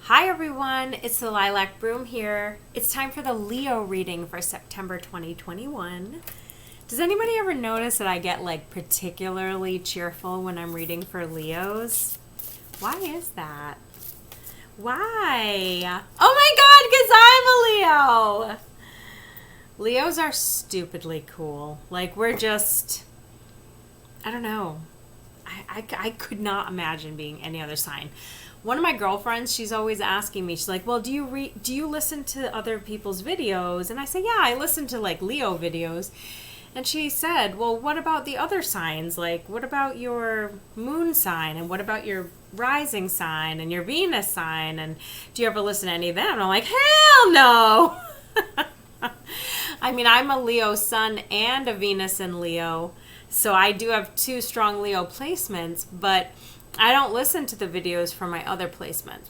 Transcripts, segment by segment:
Hi everyone, it's the Lilac Broom here. It's time for the Leo reading for September 2021. Does anybody ever notice that I get particularly cheerful when I'm reading for Leos? Why is that? Why? Oh my god, because I'm a Leo! Leos are stupidly cool. We're just, I don't know. I could not imagine being any other sign. One of my girlfriends, she's always asking me, she's like, well, do you listen to other people's videos? And I say, yeah, I listen to Leo videos. And she said, well, what about the other signs? What about your moon sign? And what about your rising sign and your Venus sign? And do you ever listen to any of them? And I'm like, hell no. I mean, I'm a Leo sun and a Venus in Leo. So I do have two strong Leo placements, but I don't listen to the videos for my other placement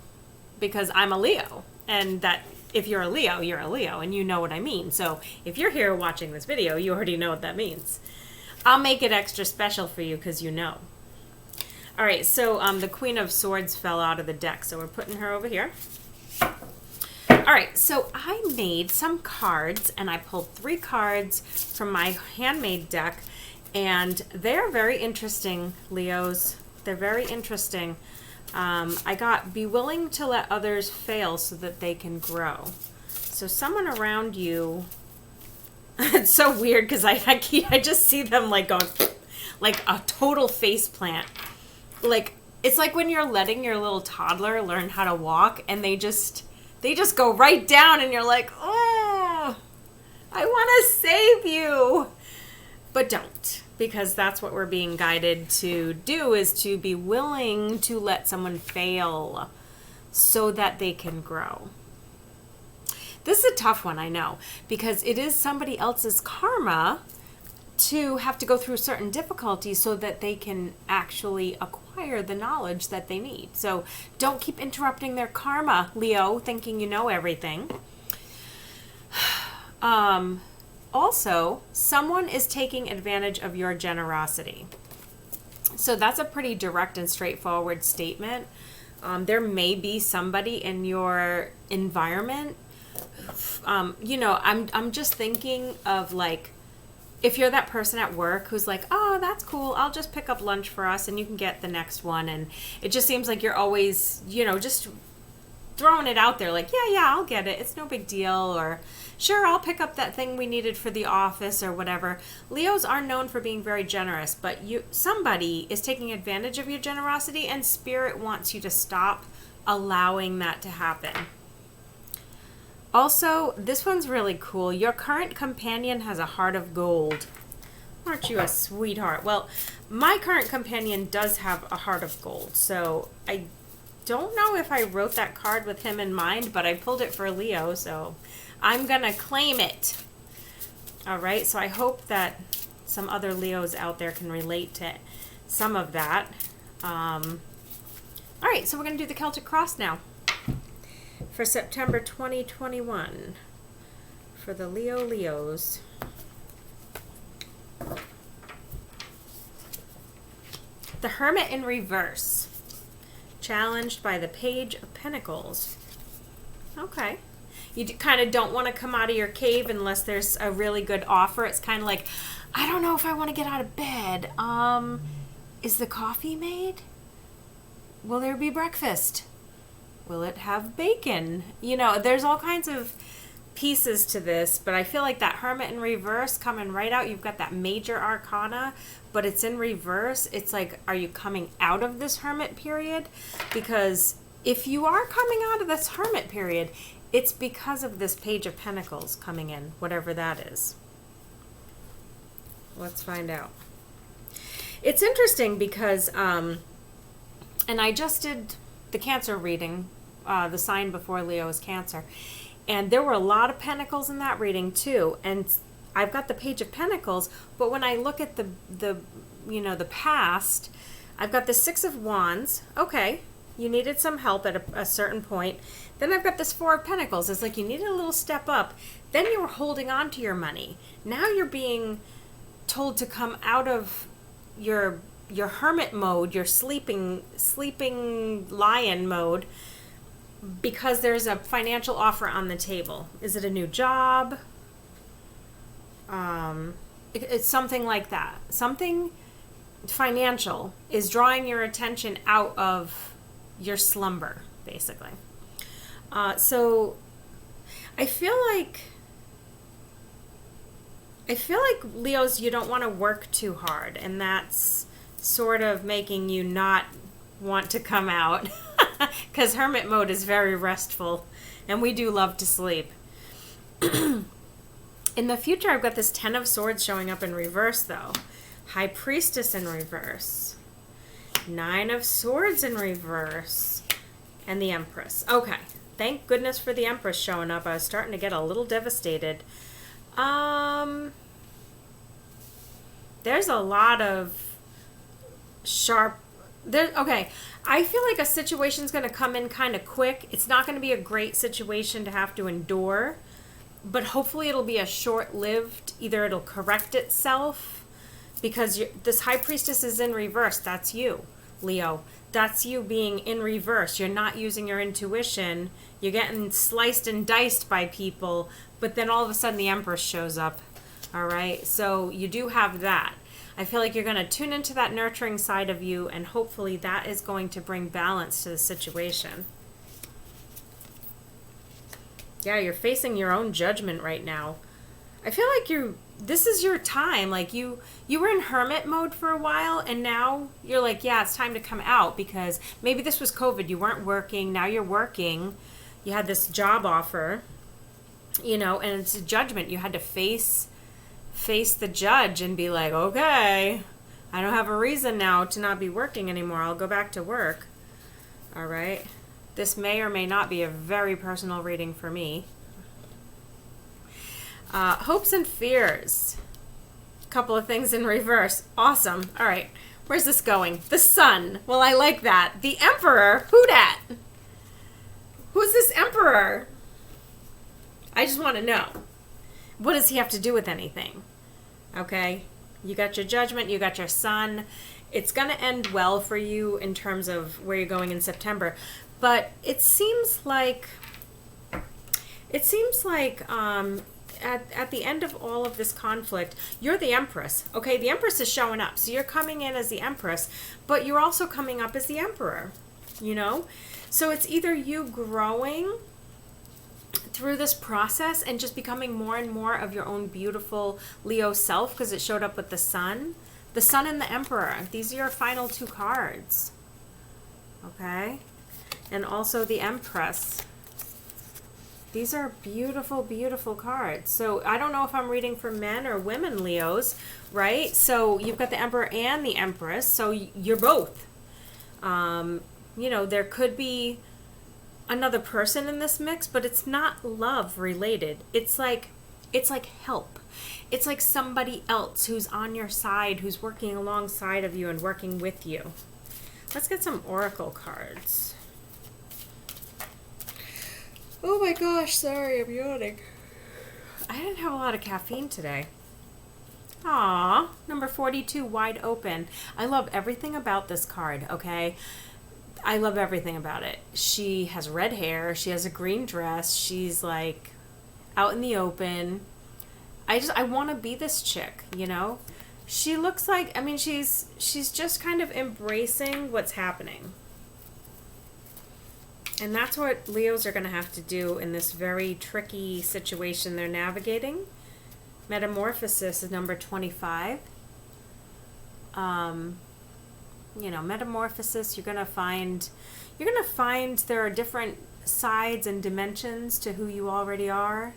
because I'm a Leo. And that if you're a Leo, you're a Leo, and you know what I mean. So if you're here watching this video, you already know what that means. I'll make it extra special for you because you know. All right, so the Queen of Swords fell out of the deck, so we're putting her over here. All right, so I made some cards, and I pulled 3 cards from my handmade deck, and they're very interesting, Leos. They're very interesting. I got be willing to let others fail so that they can grow. So someone around you, it's so weird because I just see them going, like a total face plant. It's like when you're letting your little toddler learn how to walk and they just go right down and you're like, oh, I want to save you. But don't, because that's what we're being guided to do, is to be willing to let someone fail so that they can grow. This is a tough one, I know, because it is somebody else's karma to have to go through certain difficulties so that they can actually acquire the knowledge that they need. So don't keep interrupting their karma, Leo, thinking you know everything. Also, someone is taking advantage of your generosity. So that's a pretty direct and straightforward statement. There may be somebody in your environment. I'm just thinking of if you're that person at work who's like, oh, that's cool, I'll just pick up lunch for us and you can get the next one. And it just seems like you're always, just throwing it out there yeah, I'll get it. It's no big deal. Or sure, I'll pick up that thing we needed for the office or whatever. Leos are known for being very generous, but somebody is taking advantage of your generosity, and Spirit wants you to stop allowing that to happen. Also, this one's really cool. Your current companion has a heart of gold. Aren't you a sweetheart? Well, my current companion does have a heart of gold, so I don't know if I wrote that card with him in mind, but I pulled it for Leo, so I'm gonna claim it. All right, so I hope that some other Leos out there can relate to some of that. All right, so we're gonna do the Celtic Cross now for September 2021 for the Leos. The Hermit in reverse, challenged by the Page of Pentacles. Okay. You kind of don't want to come out of your cave unless there's a really good offer. It's kind of like, I don't know if I want to get out of bed. Is the coffee made? Will there be breakfast? Will it have bacon? There's all kinds of pieces to this, but I feel like that Hermit in reverse coming right out. You've got that major arcana, but it's in reverse. It's like, are you coming out of this Hermit period? Because if you are coming out of this Hermit period, it's because of this Page of Pentacles coming in, whatever that is. Let's find out. It's interesting because, and I just did the Cancer reading, the sign before Leo is Cancer, and there were a lot of Pentacles in that reading too. And I've got the Page of Pentacles, but when I look at the past, I've got the 6 of Wands. Okay, you needed some help at a certain point. Then I've got this 4 of Pentacles. It's like you needed a little step up. Then you were holding on to your money. Now you're being told to come out of your hermit mode, your sleeping lion mode, because there's a financial offer on the table. Is it a new job? It's something like that. Something financial is drawing your attention out of your slumber, basically. So I feel like Leos, you don't want to work too hard, and that's sort of making you not want to come out, because hermit mode is very restful, and we do love to sleep. In the future, I've got this 10 of Swords showing up in reverse, though. High Priestess in reverse. 9 of Swords in reverse. And the Empress. Okay. Thank goodness for the Empress showing up. I was starting to get a little devastated. There's a lot of sharp... Okay. I feel like a situation's going to come in kind of quick. It's not going to be a great situation to have to endure. But hopefully it'll be a short-lived, either it'll correct itself, because this High Priestess is in reverse. That's you, Leo. That's you being in reverse. You're not using your intuition. You're getting sliced and diced by people, but then all of a sudden the Empress shows up, all right? So you do have that. I feel like you're going to tune into that nurturing side of you, and hopefully that is going to bring balance to the situation. Yeah, you're facing your own judgment right now. I feel like this is your time. Like you were in hermit mode for a while, and now you're like, yeah, it's time to come out, because maybe this was COVID. You weren't working. Now you're working. You had this job offer, and it's a judgment. You had to face the judge and be like, okay, I don't have a reason now to not be working anymore. I'll go back to work. All right. This may or may not be a very personal reading for me. Hopes and fears. A couple of things in reverse. Awesome. All right. Where's this going? The Sun. Well, I like that. The Emperor. Who dat? Who's this Emperor? I just want to know. What does he have to do with anything? Okay. You got your judgment. You got your Sun. It's going to end well for you in terms of where you're going in September. But it seems like at the end of all of this conflict, you're the Empress. Okay, the Empress is showing up. So you're coming in as the Empress, but you're also coming up as the Emperor, So it's either you growing through this process and just becoming more and more of your own beautiful Leo self, because it showed up with the Sun. The Sun and the Emperor. These are your final 2 cards. Okay? And also the Empress. These are beautiful, beautiful cards. So I don't know if I'm reading for men or women Leos, right? So you've got the Emperor and the Empress. So you're both. There could be another person in this mix, but it's not love related. It's like help. It's like somebody else who's on your side, who's working alongside of you and working with you. Let's get some oracle cards. Oh my gosh, sorry, I'm yawning. I didn't have a lot of caffeine today. Aw, number 42, Wide Open. I love everything about this card, okay? I love everything about it. She has red hair. She has a green dress. She's like out in the open. I want to be this chick, She looks like, she's just kind of embracing what's happening. And that's what Leos are going to have to do in this very tricky situation they're navigating. Metamorphosis is number 25. Metamorphosis, you're going to find there are different sides and dimensions to who you already are.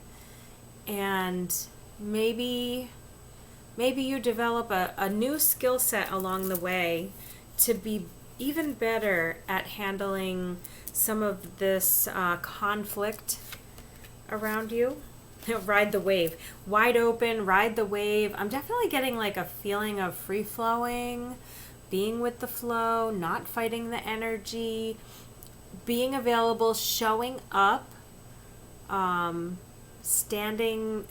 And maybe you develop a new skill set along the way to be even better at handling some of this conflict around you. Ride the wave. Wide open, ride the wave. I'm definitely getting like a feeling of free flowing, being with the flow, not fighting the energy, being available, showing up, standing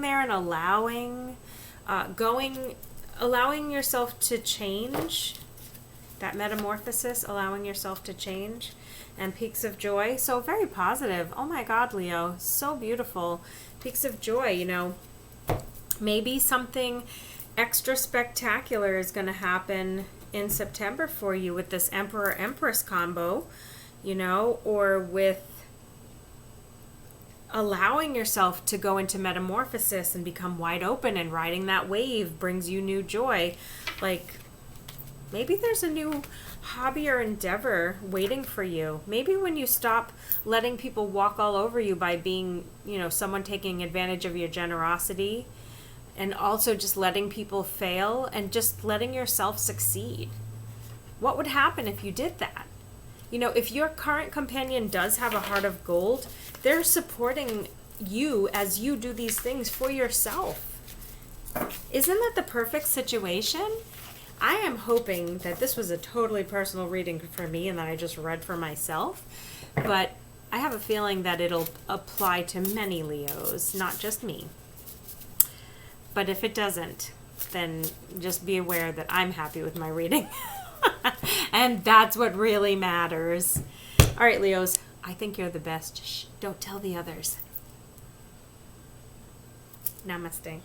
there and allowing yourself to change. that metamorphosis, allowing yourself to change, and peaks of joy. So very positive. Oh my God, Leo, so beautiful. Peaks of joy, you know, maybe something extra spectacular is going to happen in September for you with this Emperor Empress combo, you know, or with allowing yourself to go into metamorphosis and become wide open, and riding that wave brings you new joy. Like, maybe there's a new hobby or endeavor waiting for you. Maybe when you stop letting people walk all over you by being, you know, someone taking advantage of your generosity, and also just letting people fail and just letting yourself succeed. What would happen if you did that? You know, if your current companion does have a heart of gold, they're supporting you as you do these things for yourself. Isn't that the perfect situation? I am hoping that this was a totally personal reading for me and that I just read for myself, but I have a feeling that it'll apply to many Leos, not just me. But if it doesn't, then just be aware that I'm happy with my reading. And that's what really matters. All right, Leos, I think you're the best. Shh, don't tell the others. Namaste.